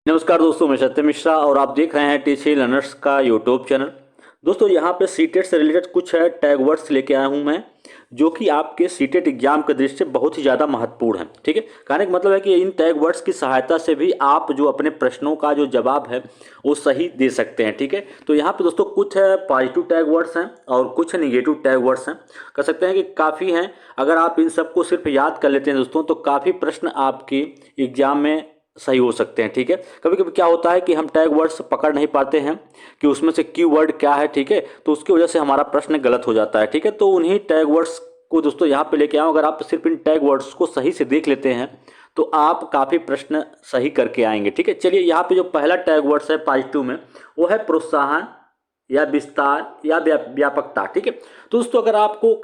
नमस्कार दोस्तों, मैं सत्य मिश्रा और आप देख रहे हैं टीसी लर्नर्स का यूट्यूब चैनल। दोस्तों यहाँ पे सीटेट से रिलेटेड कुछ है टैग वर्ड्स लेके आया हूँ मैं, जो कि आपके सीटेट एग्जाम के दृष्टि से बहुत ही ज़्यादा महत्वपूर्ण है। ठीक है, कहने का मतलब है कि इन टैग वर्ड्स की सहायता से भी आप जो अपने प्रश्नों का जो जवाब है वो सही दे सकते हैं। ठीक है, तो यहाँ पे दोस्तों कुछ है पॉजिटिव टैग वर्ड्स हैं और कुछ निगेटिव टैग वर्ड्स हैं। कह सकते हैं कि काफ़ी हैं। अगर आप इन सबको सिर्फ याद कर लेते हैं दोस्तों तो काफ़ी प्रश्न आपके एग्जाम में सही हो सकते हैं। ठीक है, कभी कभी क्या होता है कि हम टैग वर्ड्स पकड़ नहीं पाते हैं कि उसमें से कीवर्ड क्या है। ठीक है, तो उसकी वजह से हमारा प्रश्न गलत हो जाता है। ठीक है, तो उन्हीं टैग वर्ड्स को दोस्तों यहाँ पे लेके आओ। अगर आप सिर्फ इन टैग वर्ड्स को सही से देख लेते हैं तो आप काफ़ी प्रश्न सही करके आएंगे। ठीक है, चलिए यहाँ पे जो पहला टैग वर्ड्स है पॉजिटिव में वो है प्रोत्साहन या विस्तार या व्यापकता। ठीक है, तो दोस्तों अगर आपको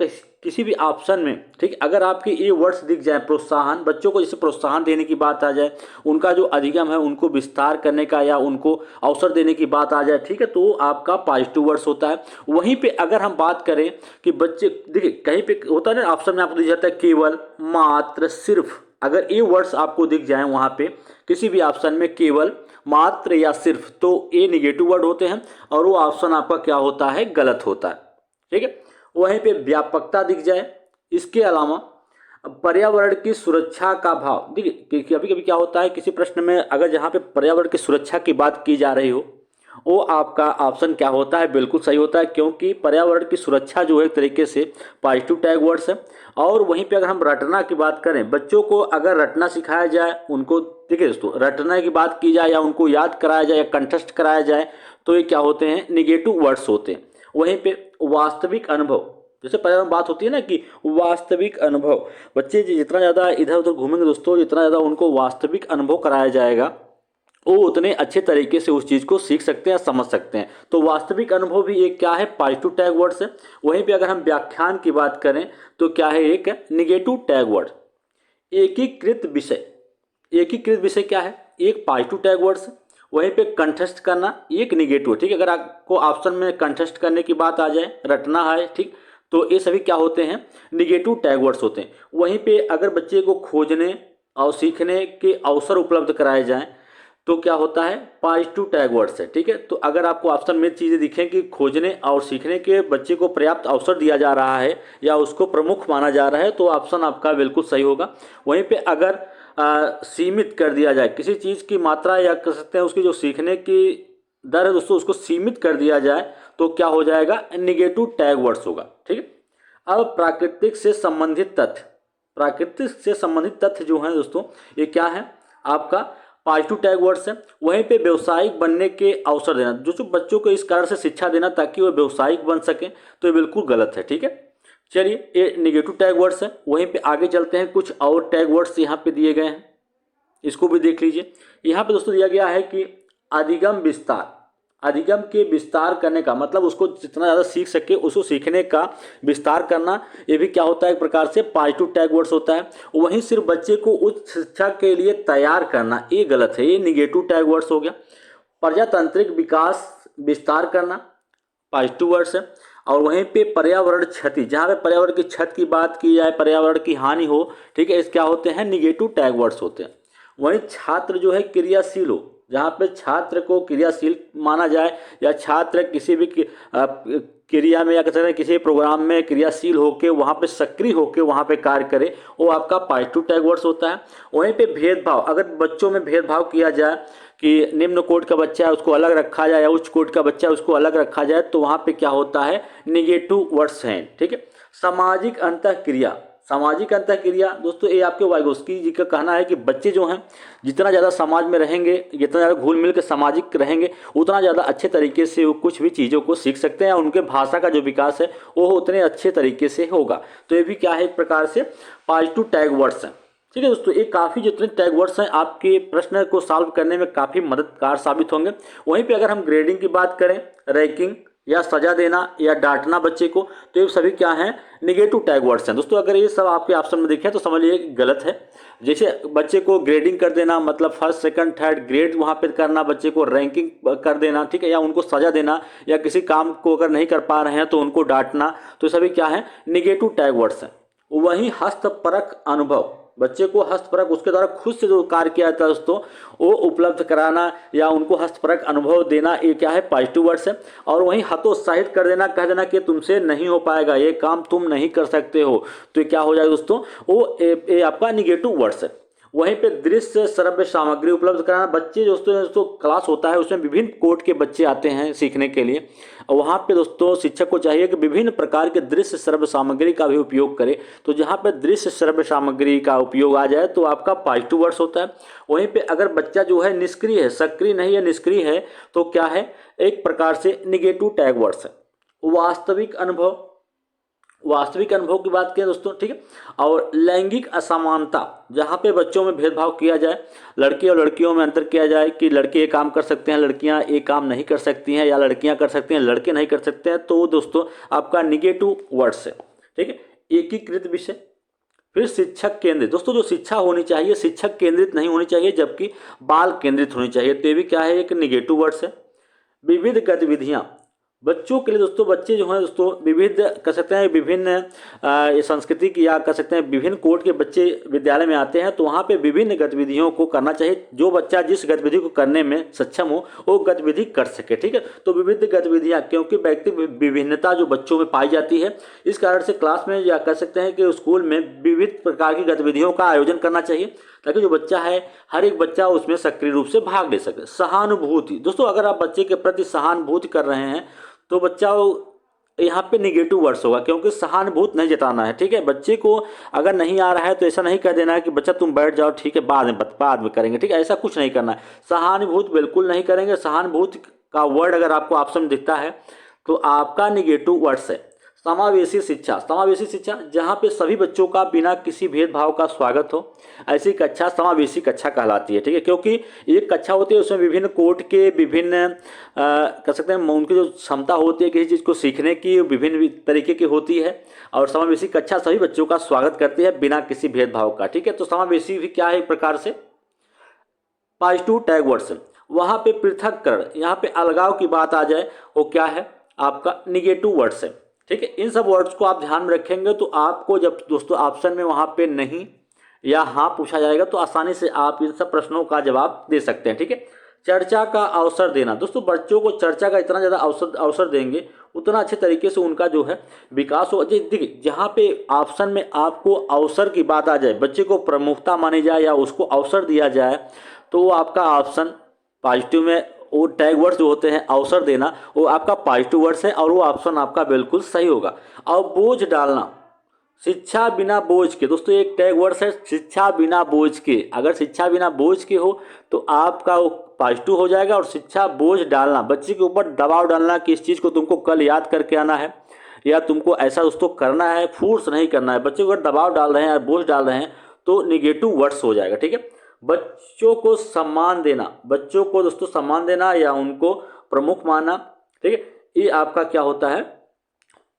किसी भी ऑप्शन में, ठीक है, अगर आपके ये वर्ड्स दिख जाए प्रोत्साहन, बच्चों को जैसे प्रोत्साहन देने की बात आ जाए, उनका जो अधिगम है उनको विस्तार करने का या उनको अवसर देने की बात आ जाए, ठीक है, तो आपका पॉजिटिव वर्ड्स होता है। वहीं पे अगर हम बात करें कि बच्चे, देखिए कहीं पे होता है ना ऑप्शन में आपको दिख जाता है केवल, मात्र, सिर्फ, अगर ये वर्ड्स आपको दिख जाए वहाँ पे किसी भी ऑप्शन में केवल, मात्र या सिर्फ, तो ये निगेटिव वर्ड होते हैं और वो ऑप्शन आपका क्या होता है, गलत होता है। ठीक है, वहीं पे व्यापकता दिख जाए, इसके अलावा पर्यावरण की सुरक्षा का भाव। देखिए कभी कभी क्या होता है किसी प्रश्न में अगर जहाँ पे पर्यावरण की सुरक्षा की बात की जा रही हो वो आपका ऑप्शन क्या होता है, बिल्कुल सही होता है, क्योंकि पर्यावरण की सुरक्षा जो है एक तरीके से पॉजिटिव टैग वर्ड्स है। और वहीं पे अगर हम रटना की बात करें, बच्चों को अगर रटना सिखाया जाए, उनको, देखिए दोस्तों, रटने की बात की जाए या उनको याद कराया जाए या कंठस्थ कराया जाए तो ये क्या होते हैं, निगेटिव वर्ड्स होते हैं। वहीं पे वास्तविक अनुभव, जैसे पहले हम बात होती है ना कि वास्तविक अनुभव, बच्चे जितना ज़्यादा इधर उधर घूमेंगे दोस्तों, जितना ज़्यादा उनको वास्तविक अनुभव कराया जाएगा वो उतने अच्छे तरीके से उस चीज़ को सीख सकते हैं, समझ सकते हैं। तो वास्तविक अनुभव भी एक क्या है, पॉजिटिव टैग वर्ड्स है। वहीं पे अगर हम व्याख्यान की बात करें तो क्या है, एक निगेटिव टैग वर्ड। एकीकृत विषय, एकीकृत विषय क्या है, एक पॉजिटिव टैग वर्ड्स है। वहीं पे कंठस्थ करना एक निगेटिव। ठीक है, अगर आपको ऑप्शन में कंठस्थ करने की बात आ जाए, रटना है, ठीक, तो ये सभी क्या होते हैं, निगेटिव टैग वर्ड्स होते हैं। वहीं पे अगर बच्चे को खोजने और सीखने के अवसर उपलब्ध कराए जाएं तो क्या होता है, पॉजिटिव टैग वर्ड्स है। ठीक है, तो अगर आपको ऑप्शन में चीज़ें दिखें कि खोजने और सीखने के बच्चे को पर्याप्त अवसर दिया जा रहा है या उसको प्रमुख माना जा रहा है तो ऑप्शन आपका बिल्कुल सही होगा। वहीं पे अगर सीमित कर दिया जाए किसी चीज़ की मात्रा या कह सकते हैं उसकी जो सीखने की दर है दोस्तों, उसको सीमित कर दिया जाए तो क्या हो जाएगा, निगेटिव टैग वर्ड्स होगा। ठीक है, अब प्राकृतिक से संबंधित तथ्य, प्राकृतिक से संबंधित तथ्य जो है दोस्तों ये क्या है, आपका पॉजिटिव टैग वर्ड्स है। वहीं पे व्यवसायिक बनने के अवसर देना, जो बच्चों को इस कारण से शिक्षा देना ताकि वो व्यवसायिक बन सकें, तो ये बिल्कुल गलत है। ठीक है, चलिए ये निगेटिव टैग वर्ड्स है। वहीं पे आगे चलते हैं, कुछ और टैग वर्ड्स यहाँ पे दिए गए हैं, इसको भी देख लीजिए। यहाँ पे दोस्तों दिया गया है कि अधिगम विस्तार, अधिगम के विस्तार करने का मतलब उसको जितना ज़्यादा सीख सके उसको सीखने का विस्तार करना, ये भी क्या होता है, एक प्रकार से पॉजिटिव टैग वर्ड्स होता है। वहीं सिर्फ बच्चे को उच्च शिक्षा के लिए तैयार करना, ये गलत है, ये निगेटिव टैग वर्ड्स हो गया। प्रजातांत्रिक विकास विस्तार करना पॉजिटिव वर्ड्स है। और वहीं पे पर्यावरण क्षति, जहाँ पे पर्यावरण की क्षति की बात की जाए, पर्यावरण की हानि हो, ठीक है, इस क्या होते हैं, निगेटिव टैग वर्ड्स होते हैं। वहीं छात्र जो है क्रियाशील हो, जहाँ पे छात्र को क्रियाशील माना जाए या छात्र किसी भी क्रिया में या कहते हैं किसी प्रोग्राम में क्रियाशील होकर वहाँ पे सक्रिय होकर वहाँ पे कार्य करे, वो आपका पॉजिटिव टैग वर्ड्स होता है। वहीं पे भेदभाव, अगर बच्चों में भेदभाव किया जाए कि निम्न कोटि का बच्चा है उसको अलग रखा जाए या उच्च कोटि का बच्चा है उसको अलग रखा जाए, तो वहाँ पे क्या होता है, निगेटिव वर्ड्स हैं। ठीक है, सामाजिक अंतःक्रिया, सामाजिक अंतःक्रिया दोस्तों ये आपके वाइगोस्की जी का कहना है कि बच्चे जो हैं जितना ज़्यादा समाज में रहेंगे, जितना ज़्यादा घुल मिल के सामाजिक रहेंगे, उतना ज़्यादा अच्छे तरीके से वो कुछ भी चीज़ों को सीख सकते हैं और उनके भाषा का जो विकास है वो उतने अच्छे तरीके से होगा। तो ये भी क्या है, एक प्रकार से पॉजिटिव टैग वर्ड्स हैं। ठीक है दोस्तों, ये काफ़ी जितने टैग वर्ड्स हैं आपके प्रश्न को सॉल्व करने में काफ़ी मददगार साबित होंगे। वहीं पे अगर हम ग्रेडिंग की बात करें, रैंकिंग या सजा देना या डांटना बच्चे को, तो ये सभी क्या हैं, निगेटिव टैग वर्ड्स हैं। दोस्तों अगर ये सब आपके ऑप्शन में दिखे तो समझ लीजिए गलत है। जैसे बच्चे को ग्रेडिंग कर देना मतलब फर्स्ट सेकंड थर्ड ग्रेड वहाँ पे करना, बच्चे को रैंकिंग कर देना, ठीक है, या उनको सजा देना, या किसी काम को अगर नहीं कर पा रहे हैं तो उनको डांटना, तो सभी क्या है, निगेटिव टैग वर्ड्स हैं। वहीं हस्तपरक अनुभव, बच्चे को हस्तपरक उसके द्वारा खुद से जो कार्य किया जाता है दोस्तों वो उपलब्ध कराना या उनको हस्तपरक अनुभव देना, ये क्या है, पॉजिटिव वर्ड्स है। और वहीं हतोत्साहित कर देना, कह देना कि तुमसे नहीं हो पाएगा, ये काम तुम नहीं कर सकते हो, तो ये क्या हो जाएगा दोस्तों, वो ये आपका निगेटिव वर्ड्स है। वहीं पे दृश्य श्रव्य सामग्री उपलब्ध कराना, बच्चे दोस्तों क्लास होता है उसमें विभिन्न कोड के बच्चे आते हैं सीखने के लिए, और वहाँ पे दोस्तों शिक्षक को चाहिए कि विभिन्न प्रकार के दृश्य श्रव्य सामग्री का भी उपयोग करे। तो जहाँ पे दृश्य श्रव्य सामग्री का उपयोग आ जाए तो आपका पॉजिटिव वर्ड्स होता है। वहीं पे अगर बच्चा जो है निष्क्रिय है, सक्रिय नहीं है, निष्क्रिय है, तो क्या है, एक प्रकार से निगेटिव टैग वर्ड्स है। वास्तविक अनुभव की बात करें दोस्तों, ठीक है। और लैंगिक असमानता, जहाँ पे बच्चों में भेदभाव किया जाए, लड़के और लड़कियों में अंतर किया जाए कि लड़के ये काम कर सकते हैं, लड़कियाँ ये काम नहीं कर सकती हैं, या लड़कियाँ कर सकती हैं, लड़के नहीं कर सकते हैं, तो दोस्तों आपका निगेटिव वर्ड्स है, ठीक है। एकीकृत विषय, फिर शिक्षक केंद्रित, दोस्तों जो शिक्षा होनी चाहिए शिक्षक केंद्रित नहीं होनी चाहिए, जबकि बाल केंद्रित होनी चाहिए, तो ये भी क्या है, एक निगेटिव वर्ड्स है। विविध गतिविधियाँ, बच्चों के लिए दोस्तों, बच्चे जो हैं दोस्तों विविध कह सकते हैं, विभिन्न संस्कृति की या कह सकते हैं विभिन्न कोड के बच्चे विद्यालय में आते हैं, तो वहाँ पे विभिन्न गतिविधियों को करना चाहिए। जो बच्चा जिस गतिविधि को करने में सक्षम हो वो गतिविधि कर सके, ठीक है। तो विविध गतिविधियाँ, क्योंकि व्यक्तिगत विभिन्नता जो बच्चों में पाई जाती है, इस कारण से क्लास में या कह सकते हैं कि स्कूल में विविध प्रकार की गतिविधियों का आयोजन करना चाहिए, ताकि जो बच्चा है हर एक बच्चा उसमें सक्रिय रूप से भाग ले सके। सहानुभूति, दोस्तों अगर आप बच्चे के प्रति सहानुभूति कर रहे हैं तो बच्चा यहाँ पे निगेटिव वर्ड्स होगा, क्योंकि सहानुभूति नहीं जताना है, ठीक है। बच्चे को अगर नहीं आ रहा है तो ऐसा नहीं कह देना है कि बच्चा तुम बैठ जाओ, ठीक है, बाद में करेंगे, ठीक है, ऐसा कुछ नहीं करना है। सहानुभूति बिल्कुल नहीं करेंगे। सहानुभूति का वर्ड अगर आपको ऑप्शन में दिखता है तो आपका निगेटिव वर्ड्स है। समावेशी शिक्षा, जहाँ पे सभी बच्चों का बिना किसी भेदभाव का स्वागत हो, ऐसी कक्षा समावेशी कक्षा कहलाती है, ठीक है। क्योंकि एक कक्षा होती है उसमें विभिन्न कोड के विभिन्न कह सकते हैं उनकी जो क्षमता होती है किसी चीज़ को सीखने की विभिन्न तरीके की होती है, और समावेशी कक्षा सभी बच्चों का स्वागत करती है बिना किसी भेदभाव का, ठीक है। तो समावेशी भी क्या है, एक प्रकार से पॉजिटिव टैग वर्ड्स। वहाँ पे पृथककरण, यहाँ पे अलगाव की बात आ जाए, वो क्या है, आपका निगेटिव वर्ड्स है, ठीक है। इन सब वर्ड्स को आप ध्यान में रखेंगे तो आपको जब दोस्तों ऑप्शन में वहाँ पे नहीं या हाँ पूछा जाएगा तो आसानी से आप इन सब प्रश्नों का जवाब दे सकते हैं, ठीक है। चर्चा का अवसर देना, दोस्तों बच्चों को चर्चा का इतना ज़्यादा अवसर देंगे उतना अच्छे तरीके से उनका जो है विकास हो। देखिए जहाँ पे ऑप्शन में आपको अवसर की बात आ जाए, बच्चे को प्रमुखता मानी जाए या उसको अवसर दिया जाए, तो वो आपका ऑप्शन पॉजिटिव में, वो टैग वर्ड्स जो होते हैं अवसर देना, वो आपका पॉजिटिव वर्ड्स है और वो ऑप्शन आपका बिल्कुल सही होगा। और बोझ डालना, शिक्षा बिना बोझ के, दोस्तों एक टैग वर्ड्स है शिक्षा बिना बोझ के। अगर शिक्षा बिना बोझ के हो तो आपका वो पॉजिटिव हो जाएगा। और शिक्षा बोझ डालना, बच्चे के ऊपर दबाव डालना कि इस चीज़ को तुमको कल याद करके आना है या तुमको ऐसा दोस्तों करना है, फोर्स नहीं करना है, बच्चे को अगर दबाव डाल रहे हैं या बोझ डाल रहे हैं तो निगेटिव वर्ड्स हो जाएगा, ठीक है। बच्चों को सम्मान देना, बच्चों को दोस्तों सम्मान देना या उनको प्रमुख मानना, ठीक है, ये आपका क्या होता है,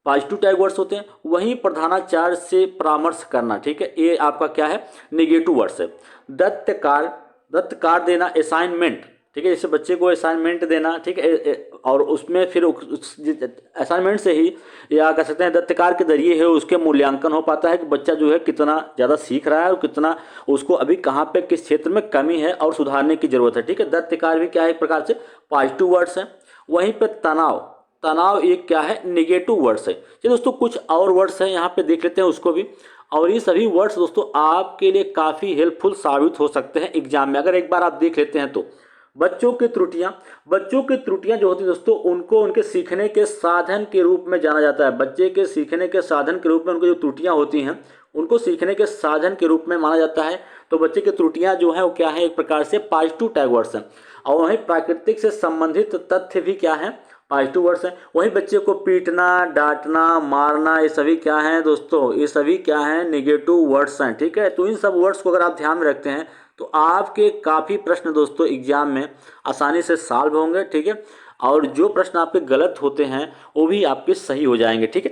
पॉजिटिव टैग वर्ड्स होते हैं। वहीं प्रधानाचार्य से परामर्श करना, ठीक है, ये आपका क्या है, निगेटिव वर्ड्स है। दत्त कार्य देना, असाइनमेंट, ठीक है, जैसे बच्चे को असाइनमेंट देना, ठीक है, और उसमें फिर असाइनमेंट से ही या कह सकते हैं दत्तकार के जरिए है उसके मूल्यांकन हो पाता है कि बच्चा जो है कितना ज़्यादा सीख रहा है और कितना उसको अभी कहाँ पे किस क्षेत्र में कमी है और सुधारने की जरूरत है, ठीक है। दत्तकार भी क्या है, एक प्रकार से पॉजिटिव वर्ड्स है। वहीं पर तनाव एक क्या है, निगेटिव वर्ड्स है। चलिए दोस्तों कुछ और वर्ड्स हैं यहाँ पे देख लेते हैं उसको भी, और ये सभी वर्ड्स दोस्तों आपके लिए काफ़ी हेल्पफुल साबित हो सकते हैं एग्जाम में, अगर एक बार आप देख लेते हैं तो। बच्चों की त्रुटियां जो होती हैं दोस्तों उनको उनके सीखने के साधन के रूप में जाना जाता है। बच्चे के सीखने के साधन के रूप में उनकी जो त्रुटियां होती हैं उनको सीखने के साधन के रूप में माना जाता है। तो बच्चे की त्रुटियां जो है वो क्या है, एक प्रकार से पॉजिटिव टैग वर्ड्स हैं। और वहीं प्राकृतिक से संबंधित तथ्य भी क्या है, पॉजिटिव वर्ड्स हैं। वहीं बच्चे को पीटना, डांटना, मारना, ये सभी क्या हैं दोस्तों, ये सभी क्या हैं, निगेटिव वर्ड्स हैं, ठीक है। तो इन सब वर्ड्स को अगर आप ध्यान में रखते हैं तो आपके काफ़ी प्रश्न दोस्तों एग्जाम में आसानी से सॉल्व होंगे, ठीक है। और जो प्रश्न आपके गलत होते हैं वो भी आपके सही हो जाएंगे, ठीक है।